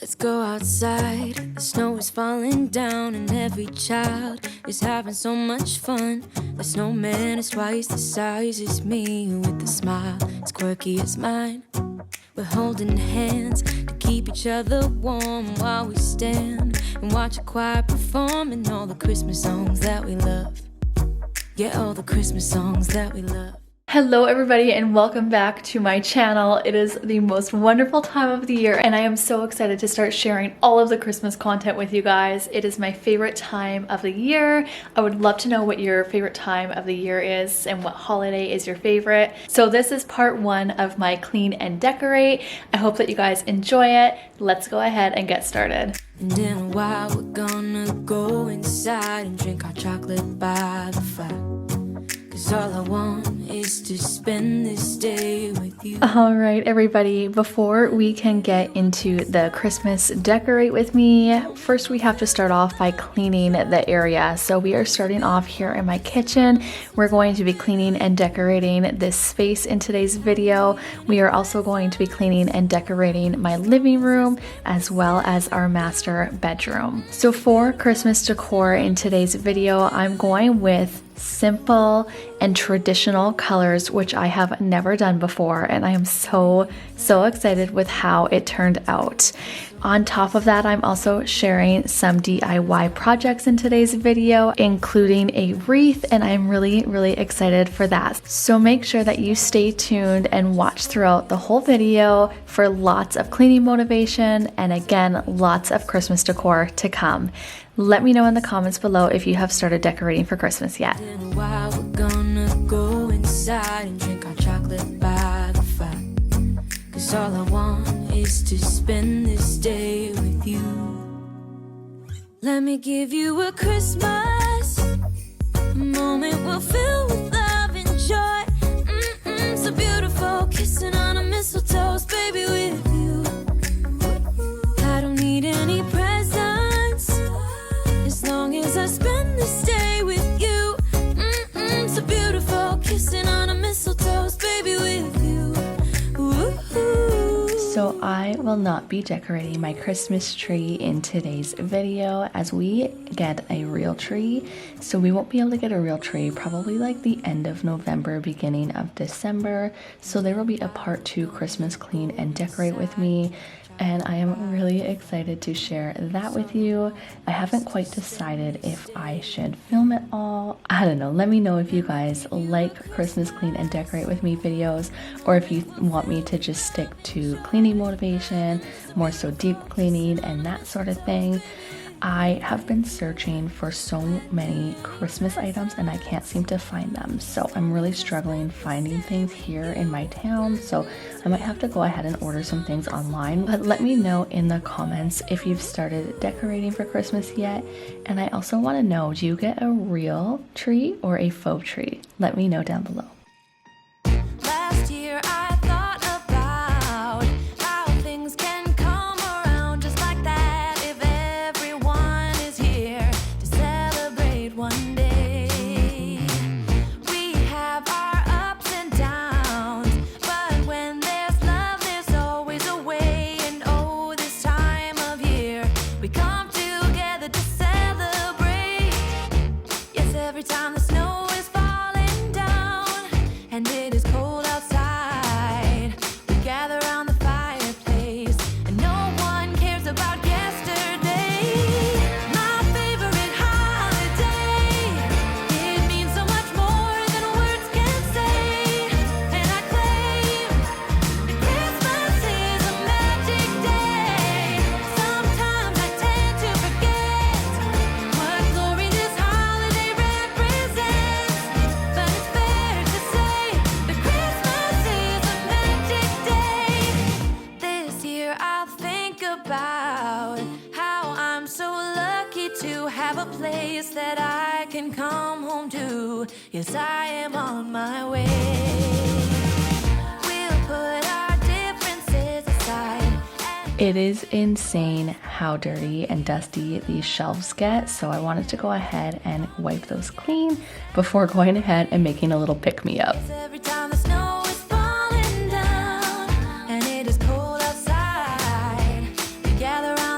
Let's go outside. The snow is falling down and every child is having so much fun. The snowman is twice the size as me, with a smile as quirky as mine. We're holding hands to keep each other warm while we stand and watch a choir performing all the Christmas songs that we love. Yeah, all the Christmas songs that we love. Hello everybody and welcome back to my channel. It is the most wonderful time of the year and I am so excited to start sharing all of the Christmas content with you guys. It is my favorite time of the year. I would love to know what your favorite time of the year is and what holiday is your favorite. So this is part one of my clean and decorate. I hope that you guys enjoy it. Let's go ahead and get started. And in a while we're gonna go inside and drink our chocolate by the fire. All I want is to spend this day with you. All right, everybody, before we can get into the Christmas decorate with me, first we have to start off by cleaning the area. So we are starting off here in my kitchen. We're going to be cleaning and decorating this space in today's video. We are also going to be cleaning and decorating my living room as well as our master bedroom. So for Christmas decor in today's video, I'm going with simple and traditional colors, which I have never done before, and I am so excited with how it turned out. On top of that, I'm also sharing some DIY projects in today's video, including a wreath, and I'm really excited for that. So make sure that you stay tuned and watch throughout the whole video for lots of cleaning motivation and again, lots of Christmas decor to come. Let me know in the comments below if you have started decorating for Christmas yet. In a while we're gonna go inside and drink our chocolate by the fire. Cause all I want is to spend this day with you. Let me give you a Christmas, a moment we'll fill with love and joy. So beautiful, kissing on a mistletoe, baby, with you. I don't need any presents as long as I spend this day with you. So beautiful, kissing on a mistletoe, baby, with you. So I will not be decorating my Christmas tree in today's video as we get a real tree. So we won't be able to get a real tree probably like the end of November, beginning of December. So there will be a part 2 Christmas clean and decorate with me. And I am really excited to share that with you. I haven't quite decided if I should film it all. I don't know. Let me know if you guys like Christmas clean and decorate with me videos, or if you want me to just stick to cleaning motivation, more so deep cleaning and that sort of thing. I have been searching for so many Christmas items and I can't seem to find them. So I'm really struggling finding things here in my town. So I might have to go ahead and order some things online. But let me know in the comments if you've started decorating for Christmas yet. And I also want to know, do you get a real tree or a faux tree? Let me know down below. Last year I thought about how things can come around just like that if everyone is here to celebrate one day. We have our ups and downs, but when there's love there's always a way. And oh, this time of year we come together to celebrate. Yes, every time the snow is falling down and it is cold outside, we gather around the fireplace and no one cares about yesterday. My favorite holiday, it means so much more than words can say. And I claim that Christmas is a magic day. Sometimes I tend to forget what glory this holiday represents, but it's fair to say that Christmas is a magic day. This year I'll think about how I'm so lucky to have a place that I can come home to. Yes, I am on my way. We'll put our differences aside and It is insane how dirty and dusty these shelves get, so I wanted to go ahead and wipe those clean before going ahead and making a little pick-me-up. every time the snow is falling down and it is cold outside, we gather around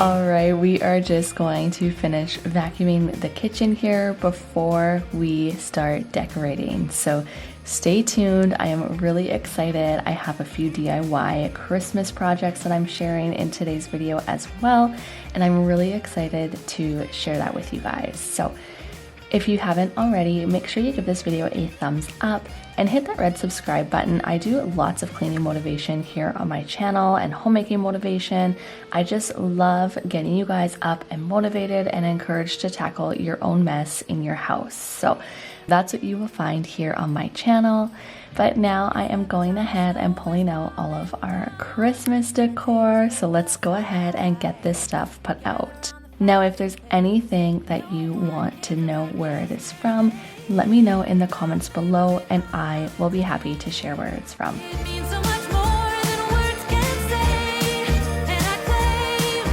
All right, we are just going to finish vacuuming the kitchen here before we start decorating. So stay tuned. I am really excited. I have a few DIY Christmas projects that I'm sharing in today's video as well, and I'm really excited to share that with you guys. So if you haven't already, make sure you give this video a thumbs up and hit that red subscribe button. I do lots of cleaning motivation here on my channel and homemaking motivation. I just love getting you guys up and motivated and encouraged to tackle your own mess in your house. So that's what you will find here on my channel. But now I am going ahead and pulling out all of our Christmas decor. So let's go ahead and get this stuff put out. Now, if there's anything that you want to know where it is from, let me know in the comments below and I will be happy to share where it's from. It means so much more than words can say, and I claim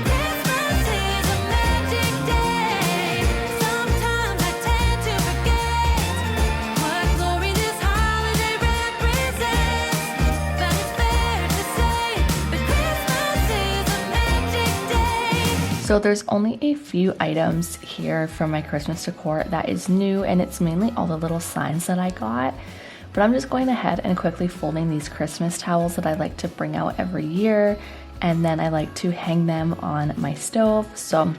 Christmas is a magic day. Sometimes I tend to forget what glory this holiday represents, but it's fair to say that Christmas is a magic day. So there's only a few items here from my Christmas decor that is new, and it's mainly all the little signs that I got. But I'm just going ahead and quickly folding these Christmas towels that I like to bring out every year, and then I like to hang them on my stove. So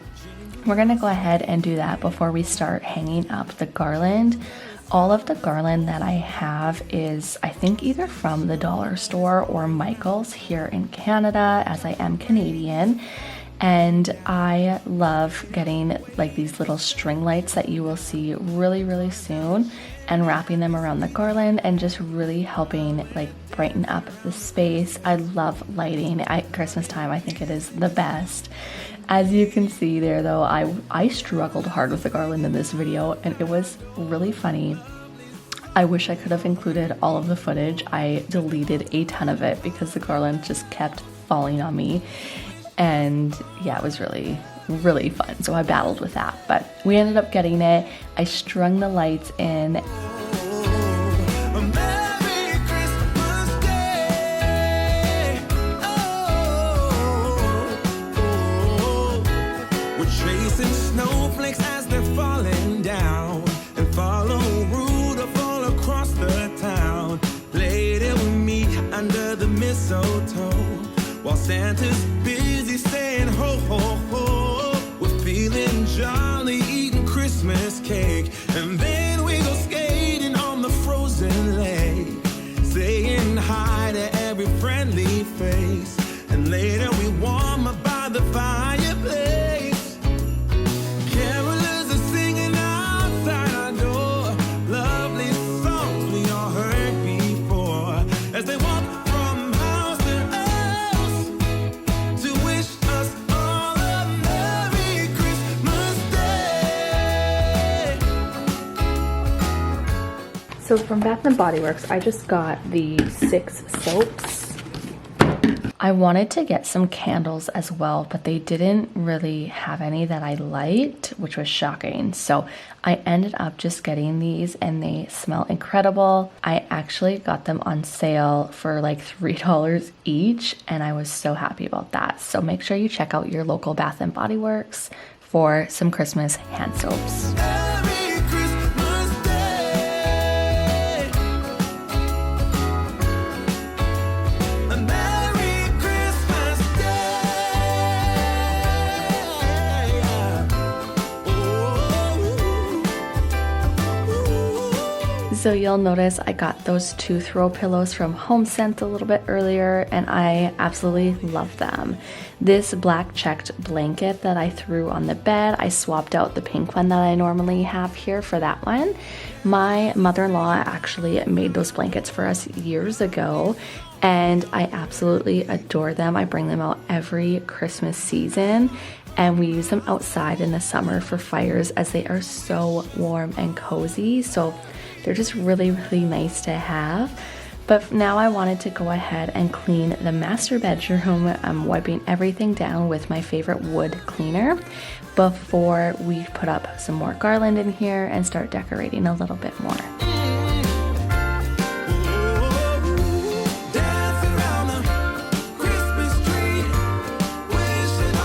we're gonna go ahead and do that before we start hanging up the garland. All of the garland that I have is, I think, either from the dollar store or Michael's here in Canada, as I am Canadian. And I love getting like these little string lights that you will see really soon and wrapping them around the garland and just really helping like brighten up the space. I love lighting at Christmas time. I think it is the best. As you can see there though, I struggled hard with the garland in this video and it was really funny. I wish I could have included all of the footage. I deleted a ton of it because the garland just kept falling on me. And yeah, it was really fun. So I battled with that, but we ended up getting it. I strung the lights in. We're chasing snowflakes as they're falling down, and follow Rudolph all across the town. Lady, we meet under the mistletoe while Santa's busy saying ho ho ho. We're feeling jolly, eating Christmas cake, and then we go skating on the frozen lake, saying hi to every friendly face, and later we warm up by the fireplace. Carolers are singing outside our door, lovely songs we all heard before, as they walk from house to house to wish us all a Merry Christmas Day. So from Bath & Body Works, I just got the 6 soaps. I wanted to get some candles as well, but they didn't really have any that I liked, which was shocking. So I ended up just getting these and they smell incredible. I actually got them on sale for like $3 each and I was so happy about that. So make sure you check out your local Bath & Body Works for some Christmas hand soaps. Merry Christmas Day. A Merry Christmas Day. So you'll notice I got those 2 throw pillows from HomeSense a little bit earlier and I absolutely love them. This black checked blanket that I threw on the bed, I swapped out the pink one that I normally have here for that one. My mother-in-law actually made those blankets for us years ago and I absolutely adore them. I bring them out every Christmas season and we use them outside in the summer for fires as they are so warm and cozy. So they're just really nice to have. But now I wanted to go ahead and clean the master bedroom. I'm wiping everything down with my favorite wood cleaner before we put up some more garland in here and start decorating a little bit more. Dance around the Christmas tree, wishing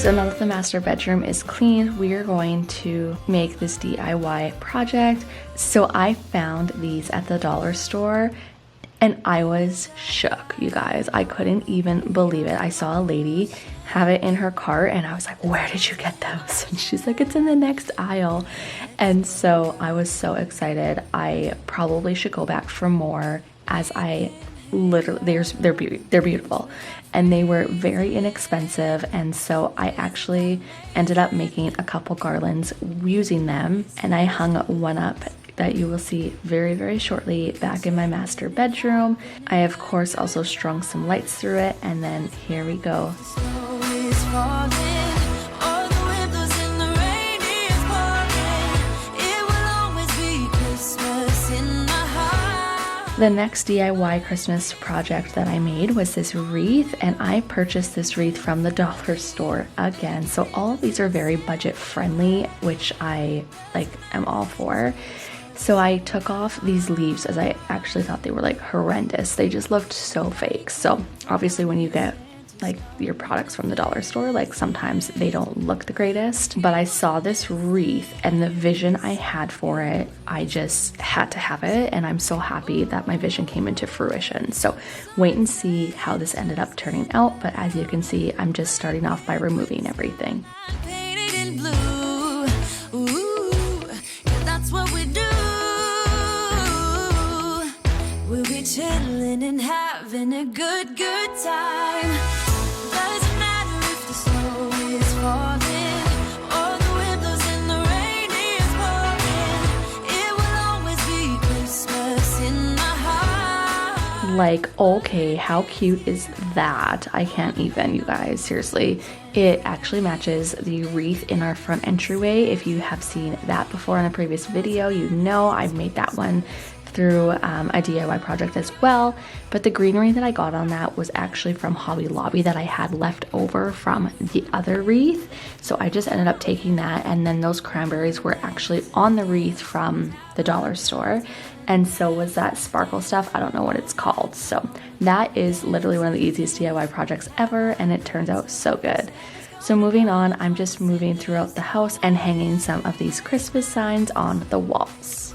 So now that the master bedroom is clean, we are going to make this DIY project. So I found these at the dollar store and I was shook, you guys. I couldn't even believe it. I saw a lady have it in her cart and I was like, where did you get those? And she's like, it's in the next aisle. And so I was so excited. I probably should go back for more, as I literally, they're beautiful and they were very inexpensive. And so I actually ended up making a couple garlands using them, and I hung one up that you will see very, very shortly back in my master bedroom. I of course also strung some lights through it, and then here we go. The next DIY Christmas project that I made was this wreath, and I purchased this wreath from the dollar store again. So all of these are very budget friendly, which I am all for. So I took off these leaves, as I actually thought they were like horrendous. They just looked so fake. So obviously when you get like your products from the dollar store, like sometimes they don't look the greatest, but I saw this wreath and the vision I had for it, I just had to have it, and I'm so happy that my vision came into fruition. So wait and see how this ended up turning out, but as you can see, I'm just starting off by removing everything. Painted in blue. Ooh, yeah, that's what we do. We'll be chilling and having a good time. Doesn't matter if the snow is falling or the wind blows and the rain is pouring. It will always be Christmas in my heart. Like, okay, how cute is that? I can't even, you guys, seriously. It actually matches the wreath in our front entryway. If you have seen that before in a previous video, you know I've made that one through a DIY project as well, but the greenery that I got on that was actually from Hobby Lobby that I had left over from the other wreath. So I just ended up taking that, and then those cranberries were actually on the wreath from the dollar store, and so was that sparkle stuff. I don't know what it's called. So that is literally one of the easiest DIY projects ever, and it turns out so good. So moving on, I'm just moving throughout the house and hanging some of these Christmas signs on the walls.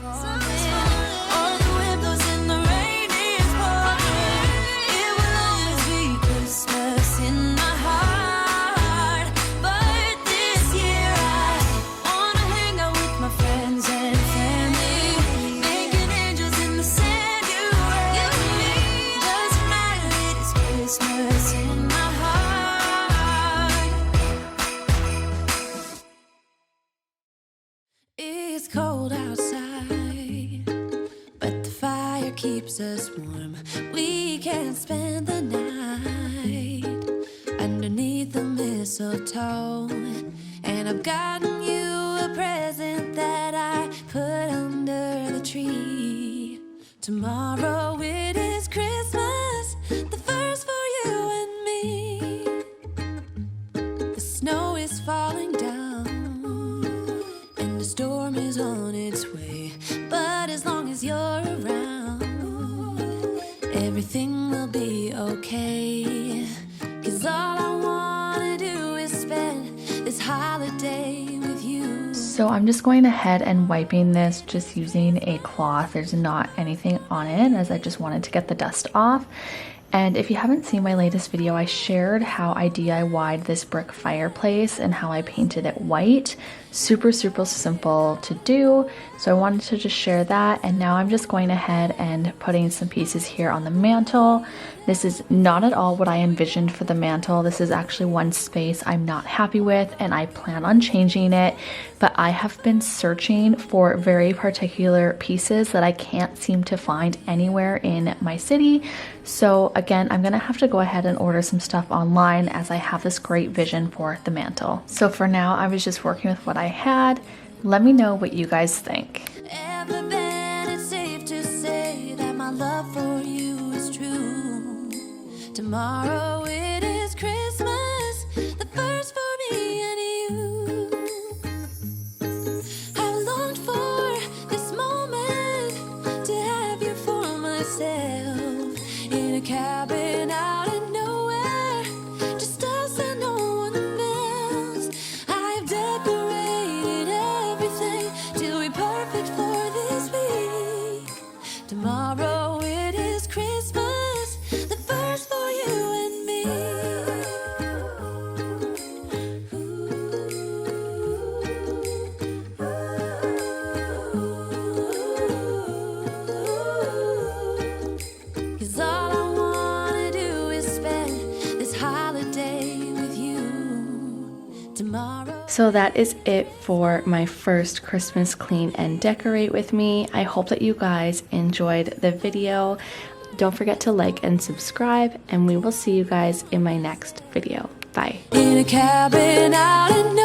It's cold outside, but the fire keeps us warm. We can spend the night underneath the mistletoe. And I've gotten you a present that I put under the tree. Tomorrow it is Christmas, the first for you and me. The snow is falling down, the storm is on its way, but as long as you're around, everything will be okay. 'Cause all I wanna do is spend this holiday with you. So I'm just going ahead and wiping this just using a cloth. There's not anything on it, as I just wanted to get the dust off. And if you haven't seen my latest video, I shared how I DIY'd this brick fireplace and how I painted it white. Super, super simple to do. So I wanted to just share that. And now I'm just going ahead and putting some pieces here on the mantle. This is not at all what I envisioned for the mantle. This is actually one space I'm not happy with, and I plan on changing it. But I have been searching for very particular pieces that I can't seem to find anywhere in my city. So again, I'm gonna have to go ahead and order some stuff online, as I have this great vision for the mantle. So for now, I was just working with what I had. Let me know what you guys think. Ever been, it's safe to say that my love for you is true. Tomorrow it is Christmas, the first for me and you. I've longed for this moment to have you for myself, in a cabin out in nowhere, just us and no one else. So that is it for my first Christmas clean and decorate with me. I hope that you guys enjoyed the video. Don't forget to like and subscribe, and we will see you guys in my next video. Bye. In a cabin out in